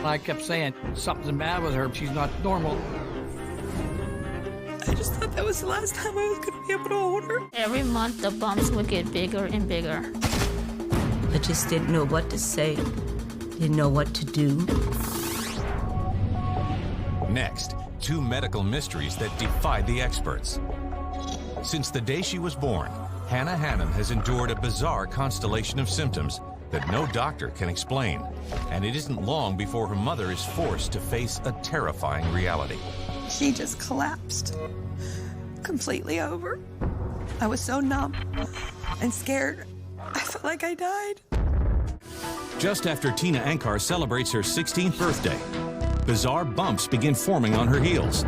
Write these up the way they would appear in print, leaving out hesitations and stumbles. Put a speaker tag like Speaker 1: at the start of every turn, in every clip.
Speaker 1: I kept saying, something's the matter with her. She's not normal.
Speaker 2: I just thought that was the last time I was going to be able to hold her.
Speaker 3: Every month, the bumps would get bigger and bigger.
Speaker 4: I just didn't know what to say, didn't know what to do.
Speaker 5: Next, two medical mysteries that defied the experts. Since the day she was born, Hannah Hannum has endured a bizarre constellation of symptoms that no doctor can explain. And it isn't long before her mother is forced to face a terrifying reality.
Speaker 2: She just collapsed completely over. I was so numb and scared. I felt like I died.
Speaker 5: Just after Tina Ankar celebrates her 16th birthday, bizarre bumps begin forming on her heels.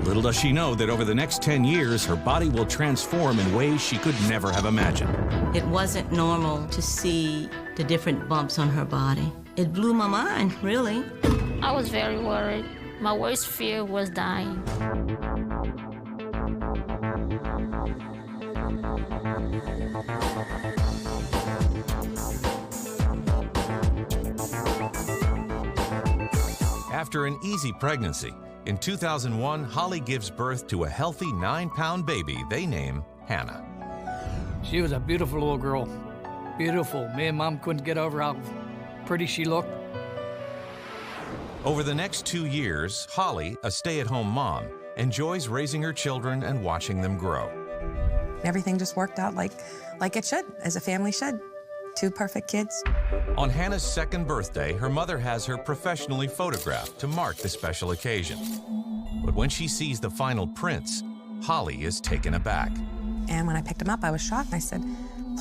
Speaker 5: Little does she know that over the next 10 years, her body will transform in ways she could never have imagined.
Speaker 4: It wasn't normal to see the different bumps on her body. It blew my mind, really.
Speaker 3: I was very worried. My worst fear was dying.
Speaker 5: After an easy pregnancy, in 2001, Holly gives birth to a healthy 9-pound baby they name Hannah.
Speaker 1: She was a beautiful little girl. Beautiful. Me and Mom couldn't get over how pretty she looked.
Speaker 5: Over the next 2 years, Holly, a stay-at-home mom, enjoys raising her children and watching them grow.
Speaker 2: Everything just worked out like it should, as a family should. 2 perfect kids.
Speaker 5: On Hannah's 2nd birthday, her mother has her professionally photographed to mark the special occasion. But when she sees the final prints, Holly is taken aback.
Speaker 2: And when I picked him up, I was shocked. I said,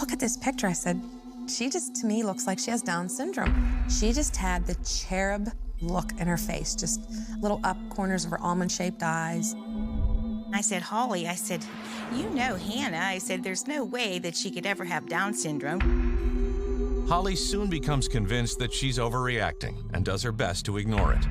Speaker 2: look at this picture. I said, she just, to me, looks like she has Down syndrome. She just had the cherub look in her face, just little up corners of her almond-shaped eyes.
Speaker 6: I said, Holly, I said, you know Hannah. I said, there's no way that she could ever have Down syndrome.
Speaker 5: Holly soon becomes convinced that she's overreacting and does her best to ignore it.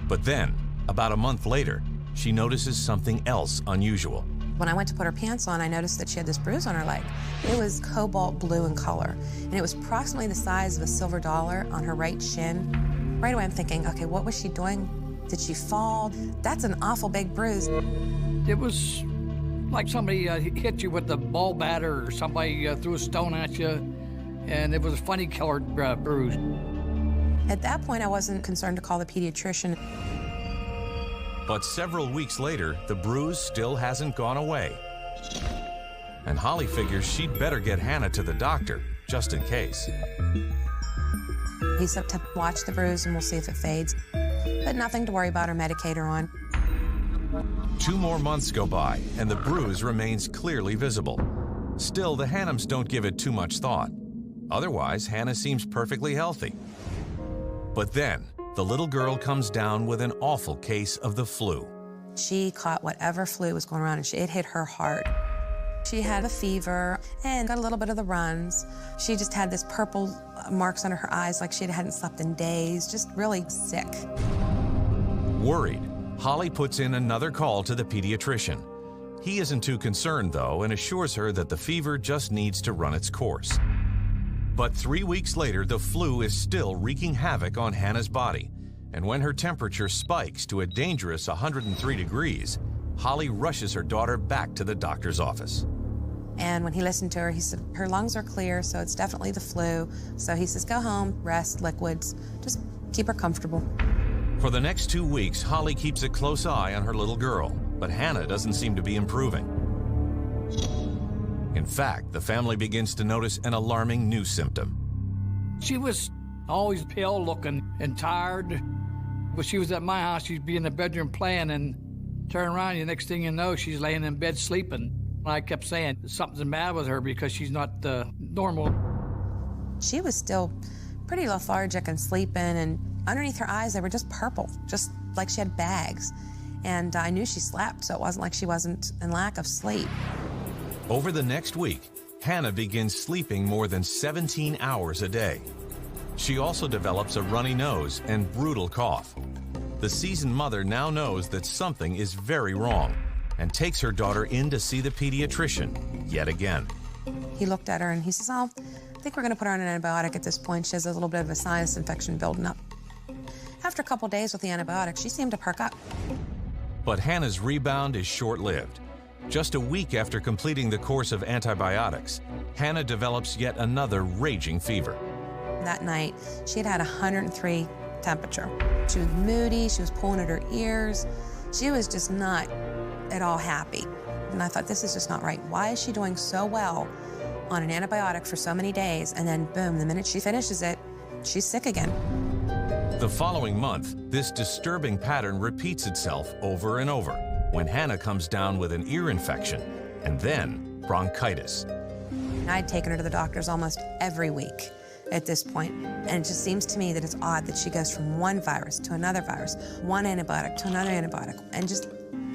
Speaker 5: But then, about a month later, she notices something else unusual.
Speaker 2: When I went to put her pants on, I noticed that she had this bruise on her leg. It was cobalt blue in color, and it was approximately the size of a silver dollar on her right shin. Right away, I'm thinking, okay, what was she doing? Did she fall? That's an awful big bruise.
Speaker 1: It was like somebody hit you with a ball batter or somebody threw a stone at you, and it was a funny colored bruise.
Speaker 2: At that point, I wasn't concerned to call the pediatrician.
Speaker 5: But several weeks later, the bruise still hasn't gone away. And Holly figures she'd better get Hannah to the doctor, just in case.
Speaker 2: He said to watch the bruise and we'll see if it fades. But nothing to worry about or medicate her on.
Speaker 5: 2 more months go by, and the bruise remains clearly visible. Still, the Hannums don't give it too much thought. Otherwise, Hannah seems perfectly healthy. But then, the little girl comes down with an awful case of the flu.
Speaker 2: She caught whatever flu was going around, and it hit her hard. She had a fever and got a little bit of the runs. She just had this purple marks under her eyes like she hadn't slept in days, just really sick.
Speaker 5: Worried, Holly puts in another call to the pediatrician. He isn't too concerned, though, and assures her that the fever just needs to run its course. But 3 weeks later, the flu is still wreaking havoc on Hannah's body. And when her temperature spikes to a dangerous 103 degrees, Holly rushes her daughter back to the doctor's office.
Speaker 2: And when he listened to her, he said, her lungs are clear, so it's definitely the flu. So he says, go home, rest, liquids, just keep her comfortable.
Speaker 5: For the next 2 weeks, Holly keeps a close eye on her little girl, but Hannah doesn't seem to be improving. In fact, the family begins to notice an alarming new symptom.
Speaker 1: She was always pale looking and tired. When she was at my house, she'd be in the bedroom playing and turn around, and the next thing you know, she's laying in bed sleeping. I kept saying, something's the matter with her because she's not normal.
Speaker 2: She was still pretty lethargic and sleeping, and underneath her eyes, they were just purple, just like she had bags. And I knew she slept, so it wasn't like she wasn't in lack of sleep.
Speaker 5: Over the next week, Hannah begins sleeping more than 17 hours a day. She also develops a runny nose and brutal cough. The seasoned mother now knows that something is very wrong and takes her daughter in to see the pediatrician yet again.
Speaker 2: He looked at her and he says, oh, I think we're going to put her on an antibiotic at this point. She has a little bit of a sinus infection building up. After a couple days with the antibiotics, she seemed to perk up.
Speaker 5: But Hannah's rebound is short-lived. Just a week after completing the course of antibiotics, Hannah develops yet another raging fever.
Speaker 2: That night, she had 103 temperature. She was moody, she was pulling at her ears. She was just not at all happy. And I thought, this is just not right. Why is she doing so well on an antibiotic for so many days, and then boom, the minute she finishes it, she's sick again.
Speaker 5: The following month, this disturbing pattern repeats itself over and over when Hannah comes down with an ear infection and then bronchitis.
Speaker 2: I'd taken her to the doctors almost every week at this point, and it just seems to me that it's odd that she goes from one virus to another virus, one antibiotic to another antibiotic, and just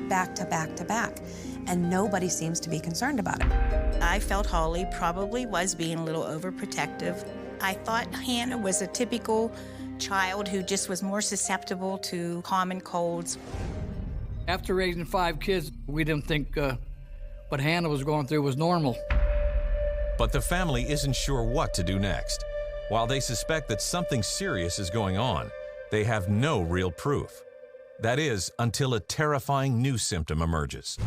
Speaker 2: back to back to back, and nobody seems to be concerned about it.
Speaker 6: I felt Holly probably was being a little overprotective. I thought Hannah was a typical child who just was more susceptible to common colds.
Speaker 1: After raising 5 kids, we didn't think what Hannah was going through was normal.
Speaker 5: But the family isn't sure what to do next. While they suspect that something serious is going on, they have no real proof. That is, until a terrifying new symptom emerges.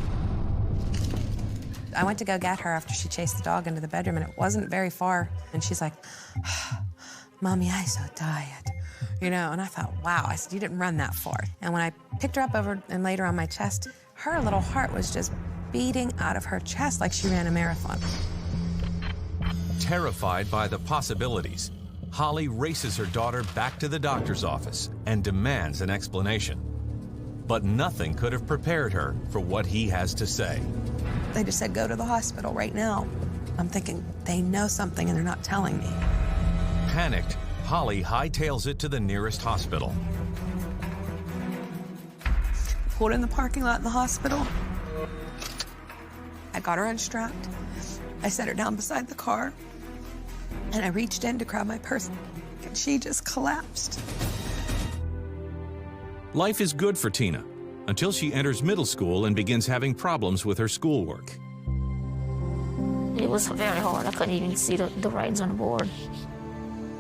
Speaker 2: I went to go get her after she chased the dog into the bedroom, and it wasn't very far. And she's like, Mommy, I'm so tired. You know, and I thought, wow. I said, you didn't run that far. And when I picked her up over and laid her on my chest, her little heart was just beating out of her chest like she ran a marathon.
Speaker 5: Terrified by the possibilities, Holly races her daughter back to the doctor's office and demands an explanation. But nothing could have prepared her for what he has to say.
Speaker 2: They just said, go to the hospital right now. I'm thinking, they know something and they're not telling me.
Speaker 5: Panicked, Holly hightails it to the nearest hospital.
Speaker 2: Pulled in the parking lot in the hospital. I got her unstrapped. I set her down beside the car, and I reached in to grab my purse, and she just collapsed.
Speaker 5: Life is good for Tina until she enters middle school and begins having problems with her schoolwork.
Speaker 3: It was very hard. I couldn't even see the writings on the board.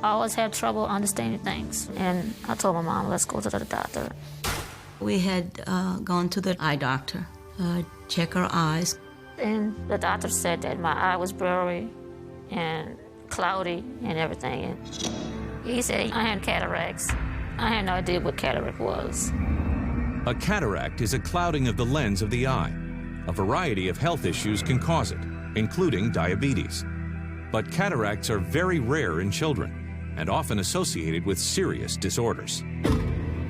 Speaker 3: I always had trouble understanding things, and I told my mom, let's go to the doctor.
Speaker 4: We had gone to the eye doctor, check her eyes.
Speaker 3: And the doctor said that my eye was blurry and cloudy and everything. And he said I had cataracts. I had no idea what cataract was.
Speaker 5: A cataract is a clouding of the lens of the eye. A variety of health issues can cause it, including diabetes. But cataracts are very rare in children and often associated with serious disorders.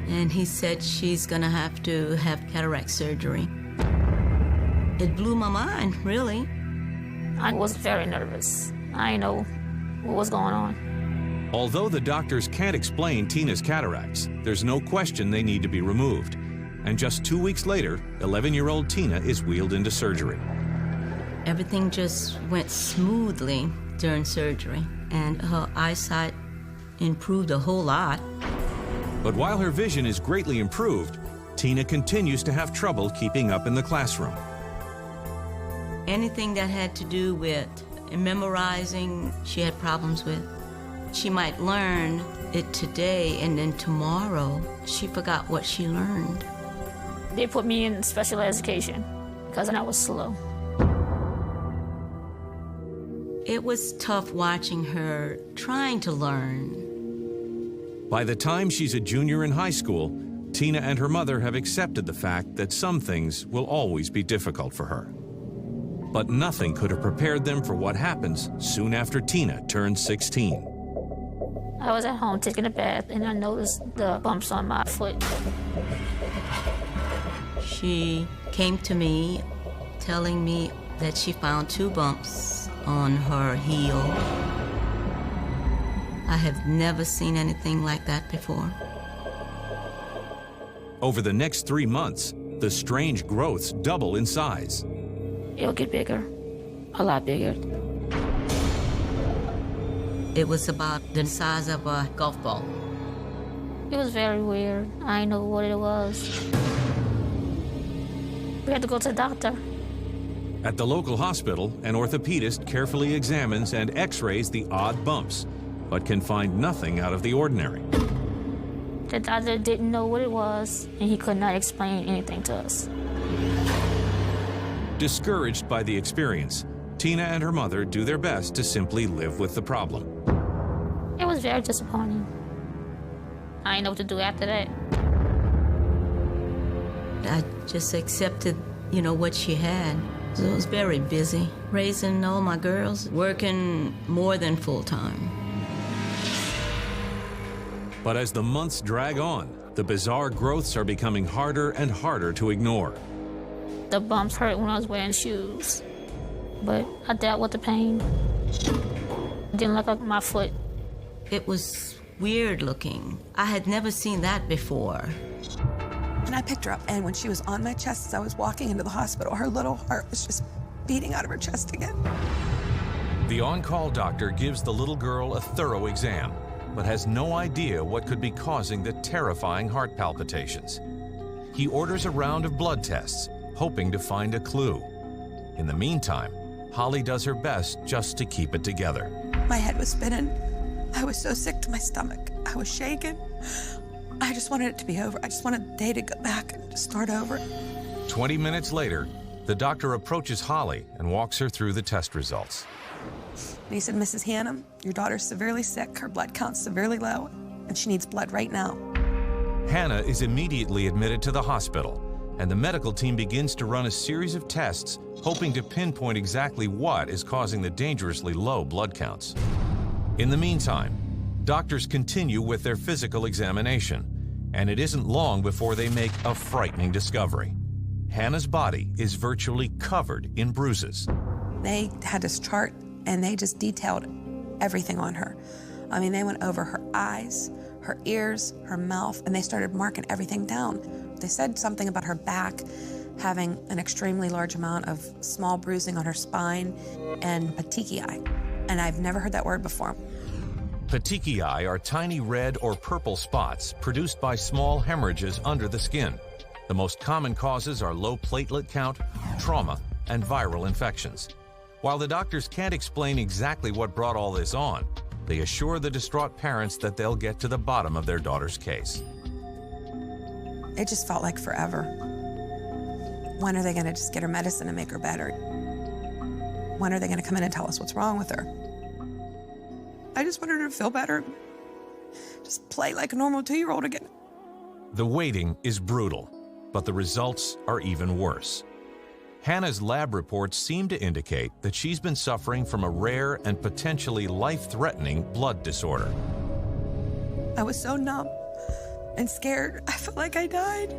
Speaker 4: And he said she's gonna have to have cataract surgery. It blew my mind, really.
Speaker 3: I was very nervous. I didn't know what was going on.
Speaker 5: Although the doctors can't explain Tina's cataracts, there's no question they need to be removed. And just 2 weeks later, 11-year-old Tina is wheeled into surgery.
Speaker 4: Everything just went smoothly during surgery, and her eyesight improved a whole lot.
Speaker 5: But while her vision is greatly improved, Tina continues to have trouble keeping up in the classroom.
Speaker 4: Anything that had to do with memorizing, she had problems with. She might learn it today, and then tomorrow, she forgot what she learned.
Speaker 3: They put me in special education because I was slow.
Speaker 4: It was tough watching her trying to learn.
Speaker 5: By the time she's a junior in high school, Tina and her mother have accepted the fact that some things will always be difficult for her. But nothing could have prepared them for what happens soon after Tina turns 16.
Speaker 3: I was at home taking a bath, and I noticed the bumps on my foot.
Speaker 4: She came to me telling me that she found 2 bumps on her heel. I have never seen anything like that before.
Speaker 5: Over the next 3 months, the strange growths double in size.
Speaker 3: It'll get bigger, a lot bigger.
Speaker 4: It was about the size of a golf ball.
Speaker 3: It was very weird. I didn't know what it was. We had to go to the doctor.
Speaker 5: At the local hospital, an orthopedist carefully examines and x-rays the odd bumps, but can find nothing out of the ordinary.
Speaker 3: The doctor didn't know what it was, and he could not explain anything to us.
Speaker 5: Discouraged by the experience, Tina and her mother do their best to simply live with the problem.
Speaker 3: It was very disappointing. I didn't know what to do after that.
Speaker 4: I just accepted, what she had. So I was very busy, raising all my girls, working more than full-time.
Speaker 5: But as the months drag on, the bizarre growths are becoming harder and harder to ignore.
Speaker 3: The bumps hurt when I was wearing shoes, but I dealt with the pain. It didn't look like my foot.
Speaker 4: It was weird looking. I had never seen that before.
Speaker 2: And I picked her up, and when she was on my chest as I was walking into the hospital, her little heart was just beating out of her chest again.
Speaker 5: The on-call doctor gives the little girl a thorough exam, but has no idea what could be causing the terrifying heart palpitations. He orders a round of blood tests, hoping to find a clue. In the meantime, Holly does her best just to keep it together.
Speaker 2: My head was spinning. I was so sick to my stomach. I was shaking. I just wanted it to be over. I just wanted the day to go back and just start over.
Speaker 5: 20 minutes later, the doctor approaches Holly and walks her through the test results.
Speaker 2: And he said, Mrs. Hannah, your daughter's severely sick. Her blood count's severely low, and she needs blood right now.
Speaker 5: Hannah is immediately admitted to the hospital, and the medical team begins to run a series of tests, hoping to pinpoint exactly what is causing the dangerously low blood counts. In the meantime, doctors continue with their physical examination, and it isn't long before they make a frightening discovery. Hannah's body is virtually covered in bruises.
Speaker 2: They had this chart, and they just detailed everything on her. I mean, they went over her eyes, her ears, her mouth, and they started marking everything down. They said something about her back having an extremely large amount of small bruising on her spine and petechiae, and I've never heard that word before.
Speaker 5: Petechiae are tiny red or purple spots produced by small hemorrhages under the skin. The most common causes are low platelet count, trauma, and viral infections. While the doctors can't explain exactly what brought all this on, they assure the distraught parents that they'll get to the bottom of their daughter's case.
Speaker 2: It just felt like forever. When are they going to just get her medicine and make her better? When are they going to come in and tell us what's wrong with her? I just wanted her to feel better. Just play like a normal 2-year-old again.
Speaker 5: The waiting is brutal, but the results are even worse. Hannah's lab reports seem to indicate that she's been suffering from a rare and potentially life-threatening blood disorder.
Speaker 2: I was so numb and scared. I felt like I died.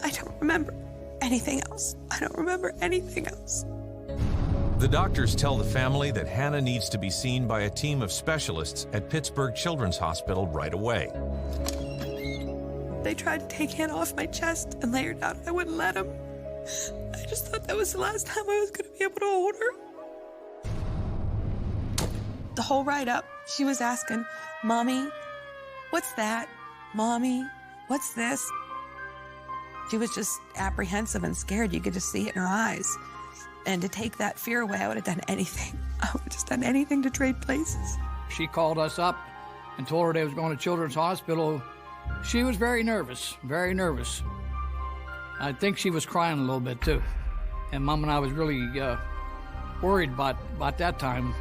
Speaker 2: I don't remember anything else. I don't remember anything else.
Speaker 5: The doctors tell the family that Hannah needs to be seen by a team of specialists at Pittsburgh Children's Hospital right away.
Speaker 2: They tried to take Hannah off my chest and lay her down. I wouldn't let them. I just thought that was the last time I was going to be able to hold her. The whole ride up, she was asking, Mommy, what's that? Mommy, what's this? She was just apprehensive and scared. You could just see it in her eyes. And to take that fear away, I would have done anything. I would have just done anything to trade places.
Speaker 1: She called us up and told her they was going to Children's Hospital. She was very nervous, very nervous. I think she was crying a little bit too. And Mom and I was really worried about that time.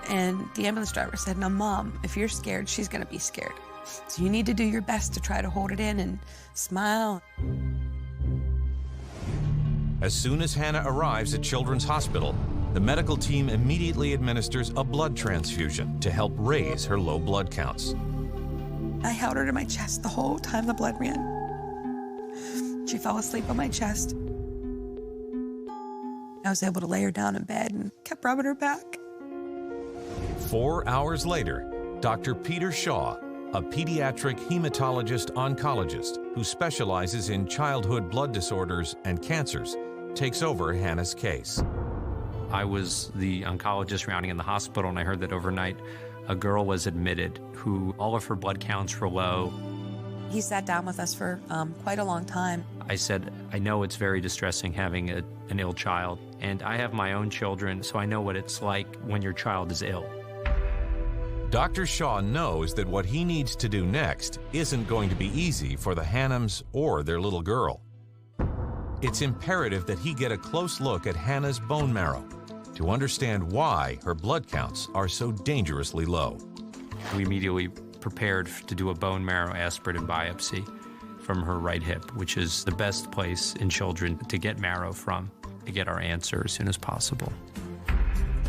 Speaker 2: And the ambulance driver said, now, Mom, if you're scared, she's going to be scared. So you need to do your best to try to hold it in and smile.
Speaker 5: As soon as Hannah arrives at Children's Hospital, the medical team immediately administers a blood transfusion to help raise her low blood counts.
Speaker 2: I held her to my chest the whole time the blood ran. She fell asleep on my chest. I was able to lay her down in bed and kept rubbing her back.
Speaker 5: 4 hours later, Dr. Peter Shaw, a pediatric hematologist-oncologist who specializes in childhood blood disorders and cancers, takes over Hannah's case.
Speaker 7: I was the oncologist rounding in the hospital, and I heard that overnight a girl was admitted who all of her blood counts were low.
Speaker 2: He sat down with us for quite a long time.
Speaker 7: I said, I know it's very distressing having an ill child, and I have my own children, so I know what it's like when your child is ill.
Speaker 5: Dr. Shaw knows that what he needs to do next isn't going to be easy for the Hannums or their little girl. It's imperative that he get a close look at Hannah's bone marrow to understand why her blood counts are so dangerously low.
Speaker 7: We immediately prepared to do a bone marrow aspirated biopsy from her right hip, which is the best place in children to get marrow from, to get our answer as soon as possible.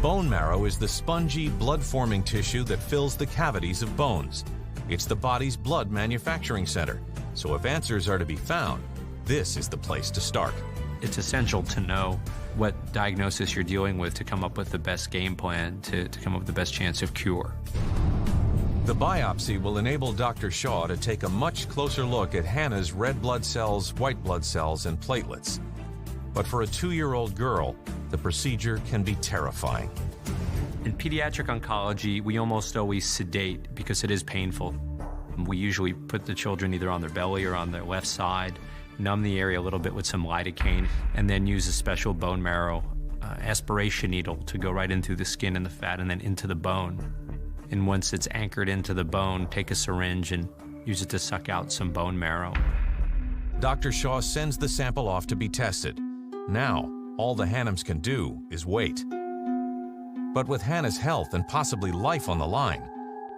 Speaker 5: Bone marrow is the spongy, blood-forming tissue that fills the cavities of bones. It's the body's blood manufacturing center, so if answers are to be found, this is the place to start.
Speaker 7: It's essential to know what diagnosis you're dealing with to come up with the best game plan, to come up with the best chance of cure.
Speaker 5: The biopsy will enable Dr. Shaw to take a much closer look at Hannah's red blood cells, white blood cells, and platelets. But for a 2-year-old girl, the procedure can be terrifying.
Speaker 7: In pediatric oncology, we almost always sedate because it is painful. We usually put the children either on their belly or on their left side, numb the area a little bit with some lidocaine, and then use a special bone marrow aspiration needle to go right into the skin and the fat and then into the bone. And once it's anchored into the bone, take a syringe and use it to suck out some bone marrow.
Speaker 5: Dr. Shaw sends the sample off to be tested. Now, all the Hannums can do is wait. But with Hannah's health and possibly life on the line,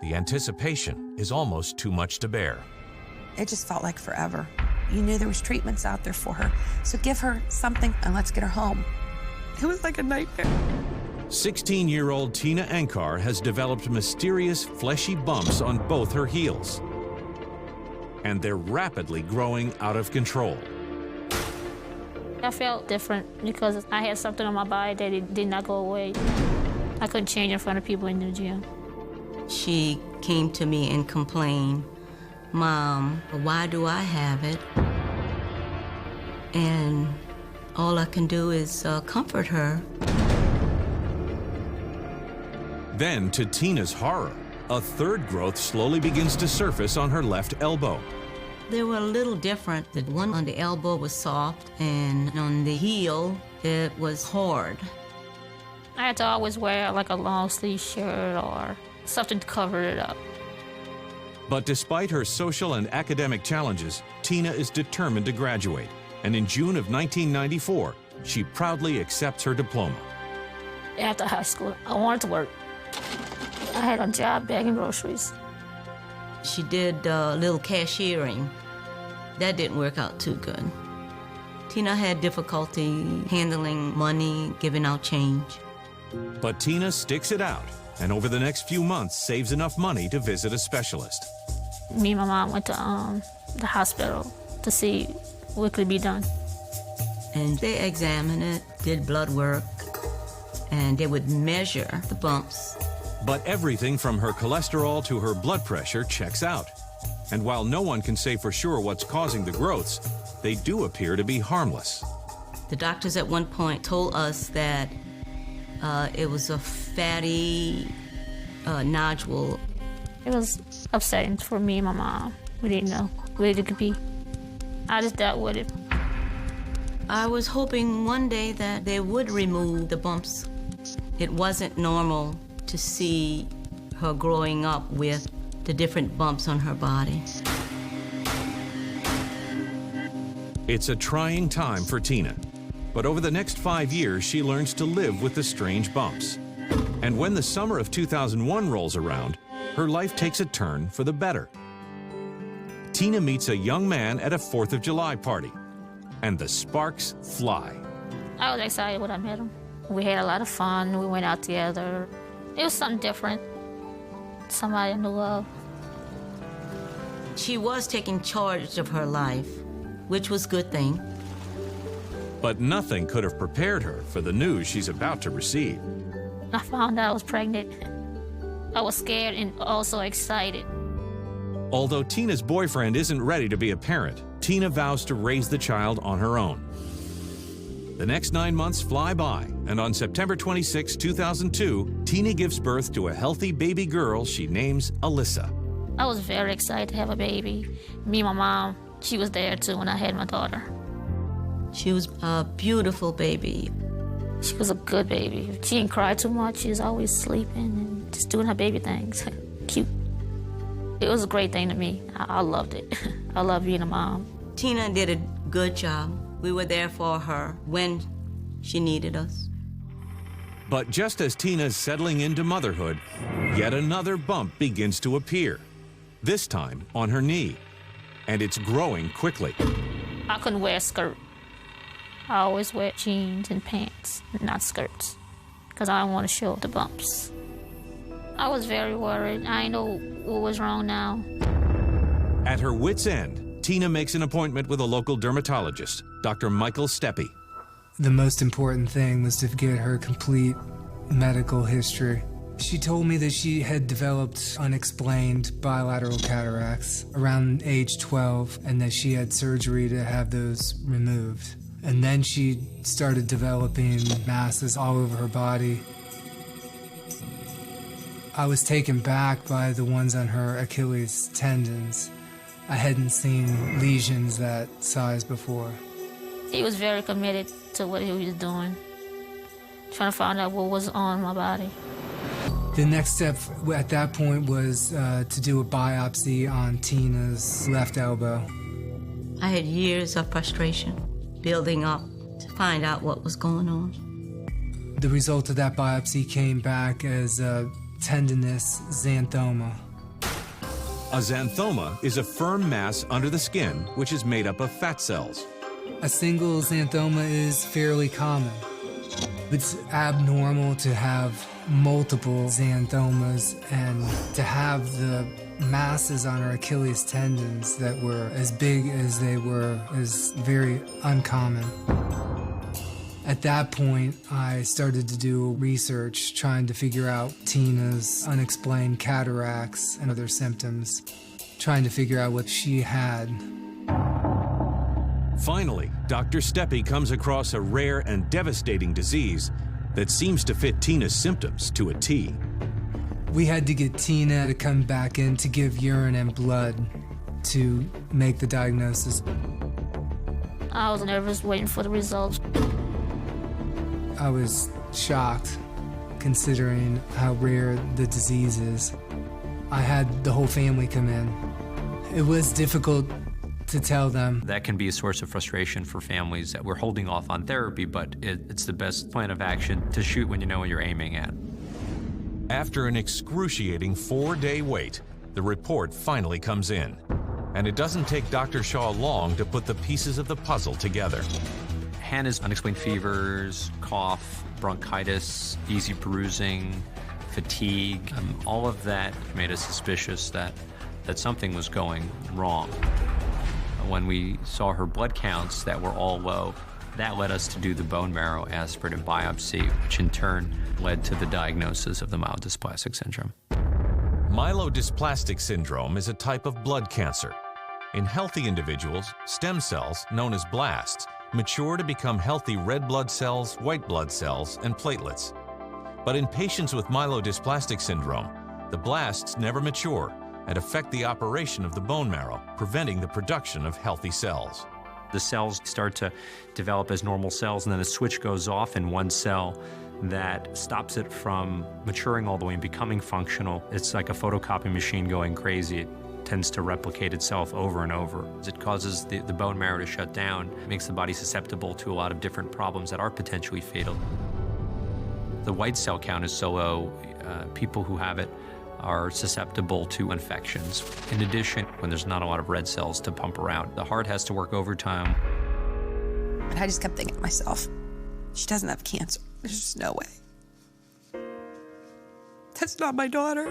Speaker 5: the anticipation is almost too much to bear.
Speaker 2: It just felt like forever. You knew there was treatments out there for her, so give her something and let's get her home. It was like a nightmare.
Speaker 5: 16-year-old Tina Ankar has developed mysterious fleshy bumps on both her heels. And they're rapidly growing out of control.
Speaker 3: I felt different because I had something on my body that it did not go away. I couldn't change in front of people in the gym.
Speaker 4: She came to me and complained, "Mom, why do I have it?" And all I can do is comfort her.
Speaker 5: Then, to Tina's horror, a third growth slowly begins to surface on her left elbow.
Speaker 4: They were a little different. The one on the elbow was soft, and on the heel, it was hard.
Speaker 3: I had to always wear like a long sleeve shirt or something to cover it up.
Speaker 5: But despite her social and academic challenges, Tina is determined to graduate. And in June of 1994, she proudly accepts her diploma.
Speaker 3: After high school, I wanted to work. I had a job bagging groceries.
Speaker 4: She did a little cashiering. That didn't work out too good. Tina had difficulty handling money, giving out change.
Speaker 5: But Tina sticks it out, and over the next few months saves enough money to visit a specialist.
Speaker 3: Me and my mom went to the hospital to see what could be done.
Speaker 4: And they examined it, did blood work, and they would measure the bumps.
Speaker 5: But everything from her cholesterol to her blood pressure checks out. And while no one can say for sure what's causing the growths, they do appear to be harmless.
Speaker 4: The doctors at one point told us that it was a fatty nodule.
Speaker 3: It was upsetting for me and my mom. We didn't know what it could be. I just dealt with it.
Speaker 4: I was hoping one day that they would remove the bumps. It wasn't normal to see her growing up with the different bumps on her body.
Speaker 5: It's a trying time for Tina. But over the next 5 years, she learns to live with the strange bumps. And when the summer of 2001 rolls around, her life takes a turn for the better. Tina meets a young man at a 4th of July party, and the sparks fly.
Speaker 3: I was excited when I met him. We had a lot of fun. We went out together. It was something different. Somebody I knew of.
Speaker 4: She was taking charge of her life, which was a good thing.
Speaker 5: But nothing could have prepared her for the news she's about to receive.
Speaker 3: I found out I was pregnant. I was scared and also excited.
Speaker 5: Although Tina's boyfriend isn't ready to be a parent, Tina vows to raise the child on her own. The next 9 months fly by, and on September 26, 2002, Tina gives birth to a healthy baby girl she names Alyssa.
Speaker 3: I was very excited to have a baby. Me and my mom, she was there too when I had my daughter.
Speaker 4: She was a beautiful baby.
Speaker 3: She was a good baby. She didn't cry too much. She was always sleeping and just doing her baby things. cute. It was a great thing to me. I loved it. I love being a mom.
Speaker 4: Tina did a good job. We were there for her when she needed us.
Speaker 5: But just as Tina's settling into motherhood, yet another bump begins to appear, this time on her knee, and it's growing quickly.
Speaker 3: I couldn't wear a skirt. I always wear jeans and pants, not skirts, because I don't want to show the bumps. I was very worried. I didn't know what was wrong now.
Speaker 5: At her wit's end, Tina makes an appointment with a local dermatologist, Dr. Michael Steppe.
Speaker 8: The most important thing was to get her complete medical history. She told me that she had developed unexplained bilateral cataracts around age 12 and that she had surgery to have those removed. And then she started developing masses all over her body. I was taken back by the ones on her Achilles tendons. I hadn't seen lesions that size before.
Speaker 3: He was very committed to what he was doing, trying to find out what was on my body.
Speaker 8: The next step at that point was to do a biopsy on Tina's left elbow.
Speaker 4: I had years of frustration building up to find out what was going on.
Speaker 8: The result of that biopsy came back as a tendinous xanthoma.
Speaker 5: A xanthoma is a firm mass under the skin which is made up of fat cells.
Speaker 8: A single xanthoma is fairly common. It's abnormal to have multiple xanthomas, and to have the masses on her Achilles tendons that were as big as they were is very uncommon. At that point, I started to do research trying to figure out Tina's unexplained cataracts and other symptoms, trying to figure out what she had.
Speaker 5: Finally, Dr. Steppe comes across a rare and devastating disease that seems to fit Tina's symptoms to a T.
Speaker 8: We had to get Tina to come back in to give urine and blood to make the diagnosis.
Speaker 3: I was nervous waiting for the results.
Speaker 8: I was shocked considering how rare the disease is. I had the whole family come in. It was difficult to tell them.
Speaker 7: That can be a source of frustration for families that we're holding off on therapy, but it's the best plan of action to shoot when you know what you're aiming at.
Speaker 5: After an excruciating 4-day wait, the report finally comes in. And it doesn't take Dr. Shaw long to put the pieces of the puzzle together.
Speaker 7: Hannah's unexplained fevers, cough, bronchitis, easy bruising, fatigue, all of that made us suspicious that something was going wrong. When we saw her blood counts that were all low, that led us to do the bone marrow aspirate biopsy, which in turn led to the diagnosis of the myelodysplastic syndrome.
Speaker 5: Myelodysplastic syndrome is a type of blood cancer. In healthy individuals, stem cells, known as blasts, mature to become healthy red blood cells, white blood cells, and platelets. But in patients with myelodysplastic syndrome, the blasts never mature and affect the operation of the bone marrow, preventing the production of healthy cells.
Speaker 7: The cells start to develop as normal cells, and then a switch goes off in one cell that stops it from maturing all the way and becoming functional. It's like a photocopy machine going crazy. It tends to replicate itself over and over. It causes the bone marrow to shut down, makes the body susceptible to a lot of different problems that are potentially fatal. The white cell count is so low, people who have it are susceptible to infections. In addition, when there's not a lot of red cells to pump around, the heart has to work overtime.
Speaker 2: I just kept thinking to myself, she doesn't have cancer. There's just no way. That's not my daughter.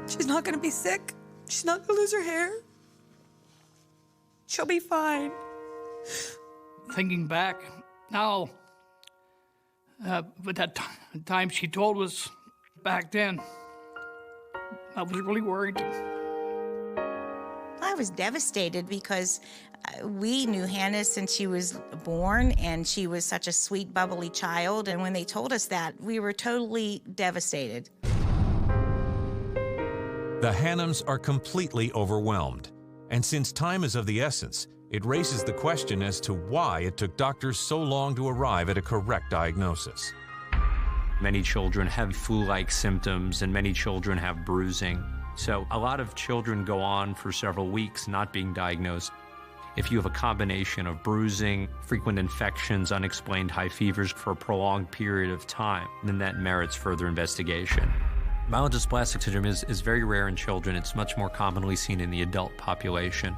Speaker 2: She's not gonna be sick. She's not gonna lose her hair. She'll be fine.
Speaker 1: Thinking back now, but that time she told us back then, I was really worried.
Speaker 6: I was devastated because we knew Hannah since she was born, and she was such a sweet, bubbly child. And when they told us that, we were totally devastated.
Speaker 5: The Hannums are completely overwhelmed. And since time is of the essence, it raises the question as to why it took doctors so long to arrive at a correct diagnosis.
Speaker 7: Many children have flu-like symptoms, and many children have bruising. So a lot of children go on for several weeks not being diagnosed. If you have a combination of bruising, frequent infections, unexplained high fevers for a prolonged period of time, then that merits further investigation. Myelodysplastic syndrome is very rare in children. It's much more commonly seen in the adult population.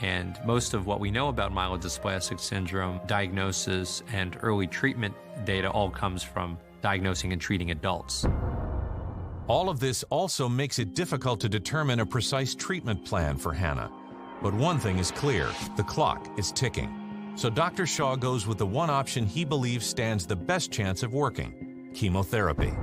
Speaker 7: And most of what we know about myelodysplastic syndrome, diagnosis and early treatment data all comes from diagnosing and treating adults.
Speaker 5: All of this also makes it difficult to determine a precise treatment plan for Hannah. But one thing is clear, the clock is ticking. So Dr. Shaw goes with the one option he believes stands the best chance of working: chemotherapy.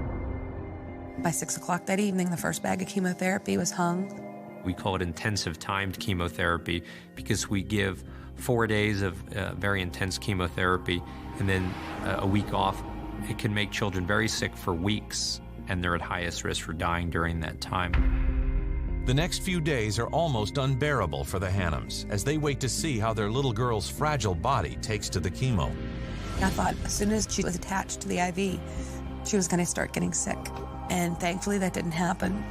Speaker 2: By 6 o'clock that evening, the first bag of chemotherapy was hung.
Speaker 7: We call it intensive timed chemotherapy because we give 4 days of very intense chemotherapy and then a week off. It can make children very sick for weeks, and they're at highest risk for dying during that time.
Speaker 5: The next few days are almost unbearable for the Hannums as they wait to see how their little girl's fragile body takes to the chemo.
Speaker 2: I thought as soon as she was attached to the IV, she was going to start getting sick. And thankfully that didn't happen.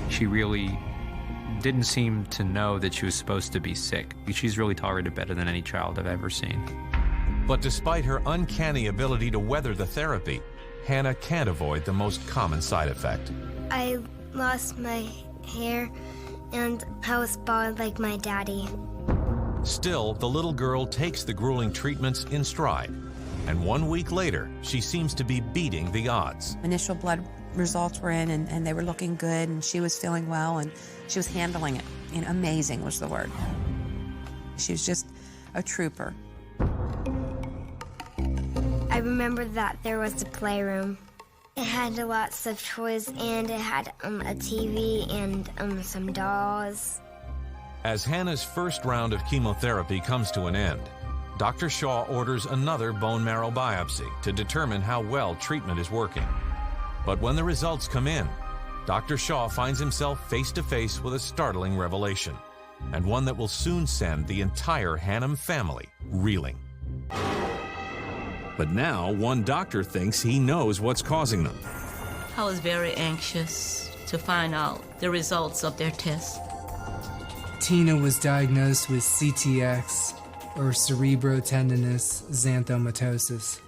Speaker 7: She really didn't seem to know that she was supposed to be sick. She's really tolerated better than any child I've ever seen.
Speaker 5: But despite her uncanny ability to weather the therapy, Hannah can't avoid the most common side effect.
Speaker 9: I lost my hair and I was bald like my daddy.
Speaker 5: Still, the little girl takes the grueling treatments in stride. And 1 week later, she seems to be beating the odds.
Speaker 2: Initial blood results were in and they were looking good and she was feeling well and she was handling it. You know, amazing was the word. She was just a trooper.
Speaker 9: I remember that there was a playroom. It had lots of toys and it had a TV and some dolls.
Speaker 5: As Hannah's first round of chemotherapy comes to an end, Dr. Shaw orders another bone marrow biopsy to determine how well treatment is working. But when the results come in, Dr. Shaw finds himself face to face with a startling revelation, and one that will soon send the entire Hannum family reeling. But now, one doctor thinks he knows what's causing them.
Speaker 4: I was very anxious to find out the results of their tests.
Speaker 8: Tina was diagnosed with CTX, or cerebrotendinous xanthomatosis.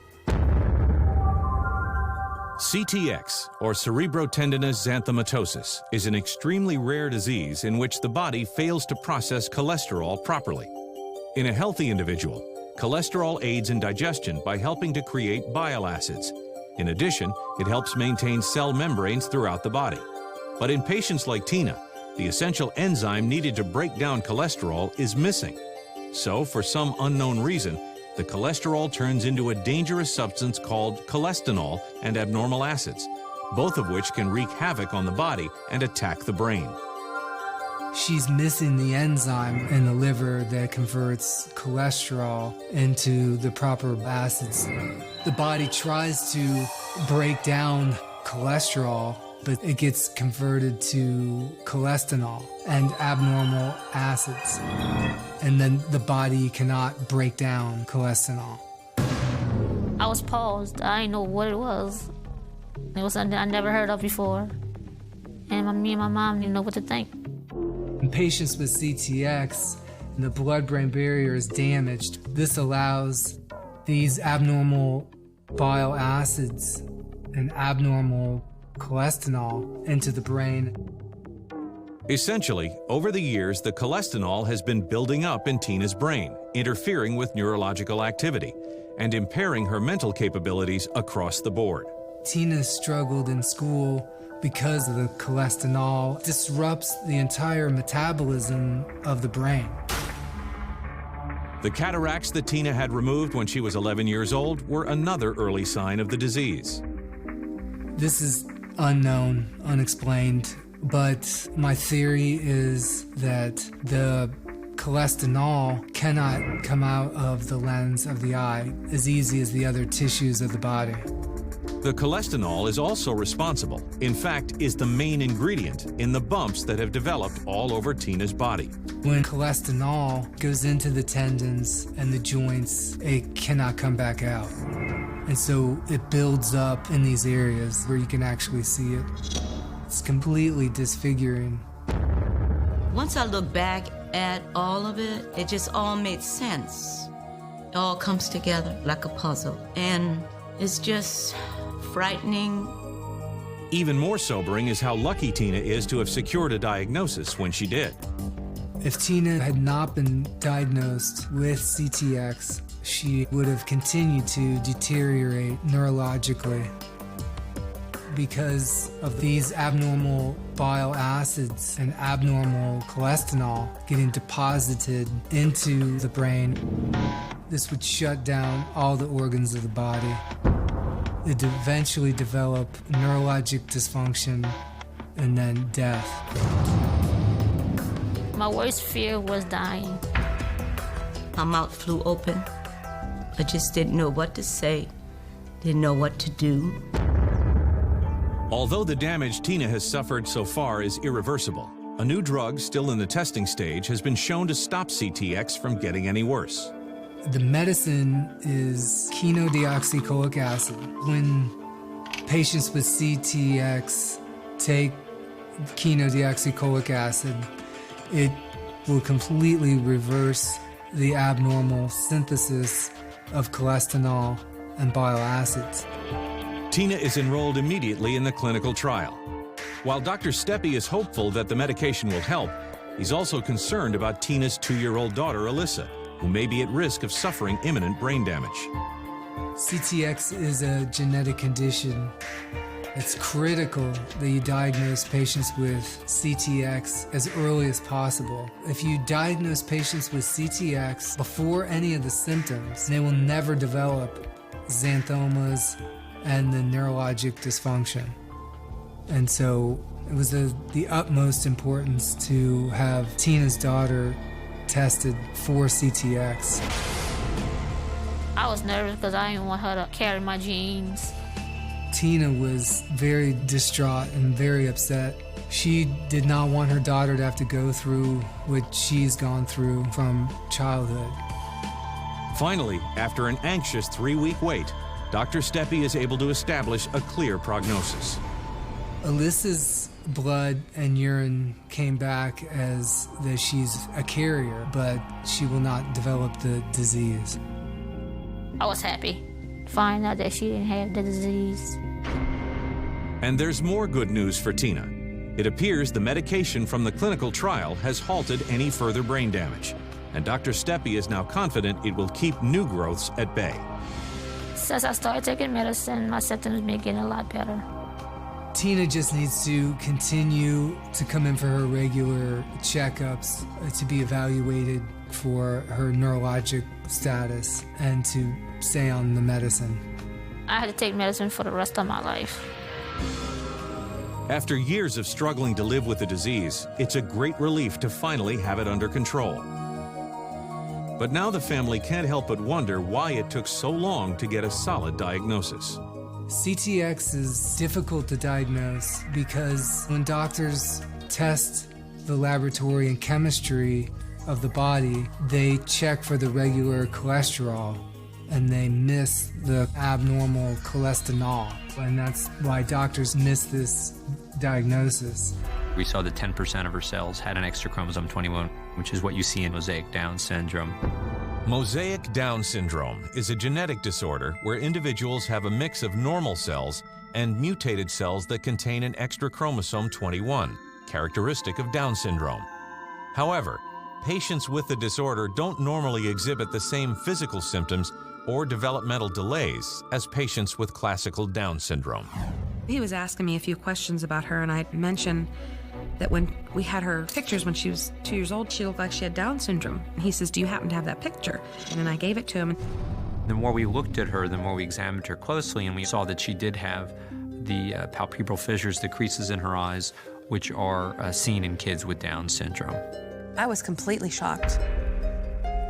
Speaker 5: CTX, or cerebrotendinous xanthomatosis, is an extremely rare disease in which the body fails to process cholesterol properly. In a healthy individual, cholesterol aids in digestion by helping to create bile acids. In addition, it helps maintain cell membranes throughout the body. But in patients like Tina, the essential enzyme needed to break down cholesterol is missing. So, for some unknown reason, the cholesterol turns into a dangerous substance called cholestanol and abnormal acids, both of which can wreak havoc on the body and attack the brain.
Speaker 8: She's missing the enzyme in the liver that converts cholesterol into the proper acids. The body tries to break down cholesterol, but it gets converted to cholestanol and abnormal acids. And then the body cannot break down cholestanol.
Speaker 3: I was paused. I didn't know what it was. It was something I never heard of before. And me and my mom didn't know what to think.
Speaker 8: In patients with CTX, the blood-brain barrier is damaged. This allows these abnormal bile acids and abnormal cholestanol into the brain.
Speaker 5: Essentially, over the years, the cholestanol has been building up in Tina's brain, interfering with neurological activity and impairing her mental capabilities across the board.
Speaker 8: Tina struggled in school because of the cholestanol. Disrupts the entire metabolism of the brain.
Speaker 5: The cataracts that Tina had removed when she was 11 years old were another early sign of the disease.
Speaker 8: This is unknown, unexplained, but my theory is that the cholestanol cannot come out of the lens of the eye as easy as the other tissues of the body.
Speaker 5: The cholestanol is also responsible, in fact, is the main ingredient in the bumps that have developed all over Tina's body.
Speaker 8: When cholestanol goes into the tendons and the joints, it cannot come back out. And so it builds up in these areas where you can actually see it. It's completely disfiguring.
Speaker 4: Once I look back at all of it, it just all made sense. It all comes together like a puzzle. And it's just frightening.
Speaker 5: Even more sobering is how lucky Tina is to have secured a diagnosis when she did.
Speaker 8: If Tina had not been diagnosed with CTX, she would have continued to deteriorate neurologically. Because of these abnormal bile acids and abnormal cholesterol getting deposited into the brain, this would shut down all the organs of the body. It'd eventually develop neurologic dysfunction and then death.
Speaker 3: My worst fear was dying.
Speaker 4: My mouth flew open. I just didn't know what to say, didn't know what to do.
Speaker 5: Although the damage Tina has suffered so far is irreversible, a new drug still in the testing stage has been shown to stop CTX from getting any worse.
Speaker 8: The medicine is chenodeoxycholic acid. When patients with CTX take chenodeoxycholic acid, it will completely reverse the abnormal synthesis of cholesterol and bile acids.
Speaker 5: Tina is enrolled immediately in the clinical trial. While Dr. Steppe is hopeful that the medication will help, he's also concerned about Tina's 2-year-old daughter, Alyssa, who may be at risk of suffering imminent brain damage.
Speaker 8: CTX is a genetic condition. It's critical that you diagnose patients with CTX as early as possible. If you diagnose patients with CTX before any of the symptoms, they will never develop xanthomas and the neurologic dysfunction. And so it was the utmost importance to have Tina's daughter tested for CTX.
Speaker 3: I was nervous because I didn't want her to carry my genes.
Speaker 8: Tina was very distraught and very upset. She did not want her daughter to have to go through what she's gone through from childhood.
Speaker 5: Finally, after an anxious 3-week wait, Dr. Steppe is able to establish a clear prognosis.
Speaker 8: Alyssa's blood and urine came back as that she's a carrier, but she will not develop the disease.
Speaker 3: I was happy to find out that she didn't have the disease.
Speaker 5: And there's more good news for Tina. It appears the medication from the clinical trial has halted any further brain damage, and Dr. Steppe is now confident it will keep new growths at bay.
Speaker 3: Since I started taking medicine, my symptoms been getting a lot better.
Speaker 8: Tina just needs to continue to come in for her regular checkups to be evaluated for her neurologic status and to stay on the medicine.
Speaker 3: I had to take medicine for the rest of my life.
Speaker 5: After years of struggling to live with the disease, it's a great relief to finally have it under control. But now the family can't help but wonder why it took so long to get a solid diagnosis.
Speaker 8: CTX is difficult to diagnose because when doctors test the laboratory and chemistry of the body, they check for the regular cholesterol and they miss the abnormal cholesterol. And that's why doctors miss this diagnosis.
Speaker 7: We saw that 10% of her cells had an extra chromosome 21, which is what you see in mosaic Down syndrome.
Speaker 5: Mosaic Down syndrome is a genetic disorder where individuals have a mix of normal cells and mutated cells that contain an extra chromosome 21, characteristic of Down syndrome. However, patients with the disorder don't normally exhibit the same physical symptoms or developmental delays as patients with classical Down syndrome.
Speaker 10: He was asking me a few questions about her, and I mentioned that when we had her pictures when she was 2 years old, she looked like she had Down syndrome. And he says, "Do you happen to have that picture?" And then I gave it to him.
Speaker 7: The more we looked at her, the more we examined her closely, and we saw that she did have the palpebral fissures, the creases in her eyes, which are seen in kids with Down syndrome.
Speaker 2: I was completely shocked.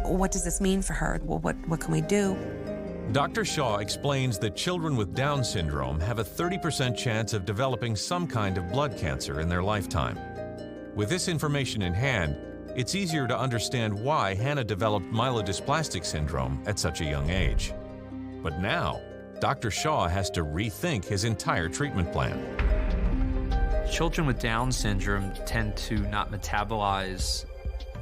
Speaker 2: What does this mean for her? Well, what can we do?
Speaker 5: Dr. Shaw explains that children with Down syndrome have a 30% chance of developing some kind of blood cancer in their lifetime. With this information in hand, it's easier to understand why Hannah developed myelodysplastic syndrome at such a young age. But now, Dr. Shaw has to rethink his entire treatment plan.
Speaker 7: Children with Down syndrome tend to not metabolize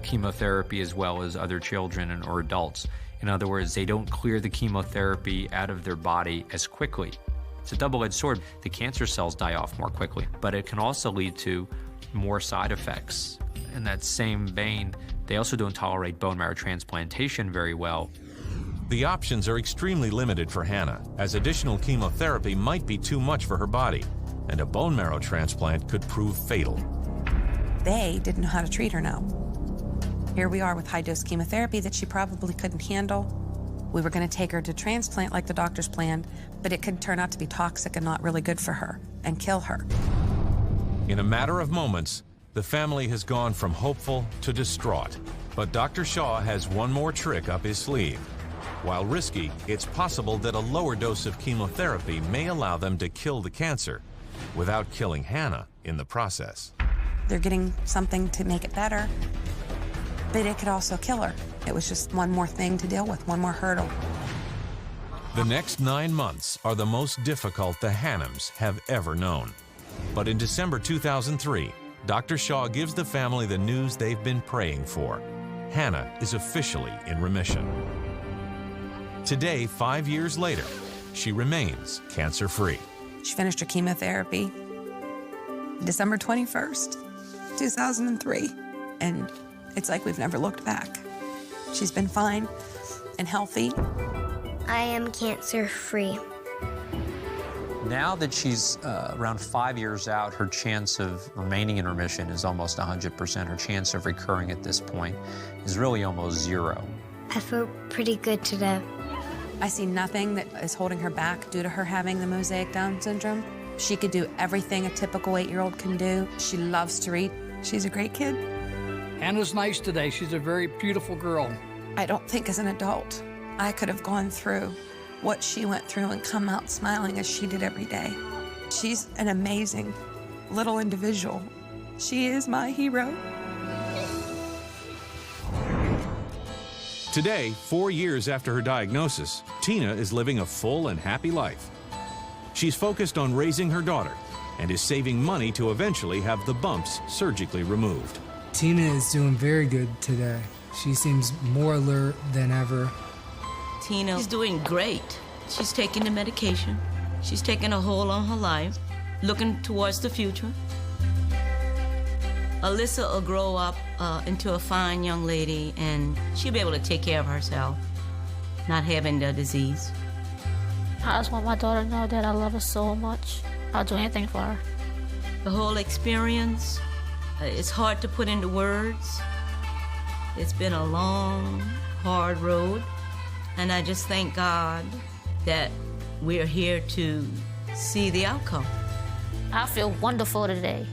Speaker 7: chemotherapy as well as other children or adults. In other words, they don't clear the chemotherapy out of their body as quickly. It's a double-edged sword. The cancer cells die off more quickly, but it can also lead to more side effects. In that same vein, they also don't tolerate bone marrow transplantation very well.
Speaker 5: The options are extremely limited for Hannah, as additional chemotherapy might be too much for her body, and a bone marrow transplant could prove fatal.
Speaker 2: They didn't know how to treat her now. Here we are with high-dose chemotherapy that she probably couldn't handle. We were going to take her to transplant like the doctors planned, but it could turn out to be toxic and not really good for her and kill her.
Speaker 5: In a matter of moments, the family has gone from hopeful to distraught. But Dr. Shaw has one more trick up his sleeve. While risky, it's possible that a lower dose of chemotherapy may allow them to kill the cancer without killing Hannah in the process.
Speaker 2: They're getting something to make it better, but it could also kill her. It was just one more thing to deal with, one more hurdle.
Speaker 5: The next 9 months are the most difficult the Hannums have ever known. But in December 2003, Dr. Shaw gives the family the news they've been praying for. Hannah is officially in remission. Today, 5 years later, she remains cancer-free.
Speaker 2: She finished her chemotherapy December 21st, 2003, and it's like we've never looked back. She's been fine and healthy.
Speaker 9: I am cancer-free.
Speaker 7: Now that she's around 5 years out, her chance of remaining in remission is almost 100%. Her chance of recurring at this point is really almost zero.
Speaker 9: I feel pretty good today.
Speaker 2: I see nothing that is holding her back due to her having the mosaic Down syndrome. She could do everything a typical 8-year-old can do. She loves to read. She's a great kid.
Speaker 1: Hannah's nice today. She's a very beautiful girl.
Speaker 2: I don't think as an adult I could have gone through what she went through and come out smiling as she did every day. She's an amazing little individual. She is my hero.
Speaker 5: Today, 4 years after her diagnosis, Tina is living a full and happy life. She's focused on raising her daughter and is saving money to eventually have the bumps surgically removed.
Speaker 8: Tina is doing very good today. She seems more alert than ever.
Speaker 4: Tina is doing great. She's taking the medication. She's taking a hold on her life, looking towards the future. Alyssa will grow up into a fine young lady, and she'll be able to take care of herself, not having the disease.
Speaker 3: I just want my daughter to know that I love her so much. I'll do anything for her.
Speaker 4: The whole experience, it's hard to put into words. It's been a long, hard road, and I just thank God that we're here to see the outcome.
Speaker 3: I feel wonderful today.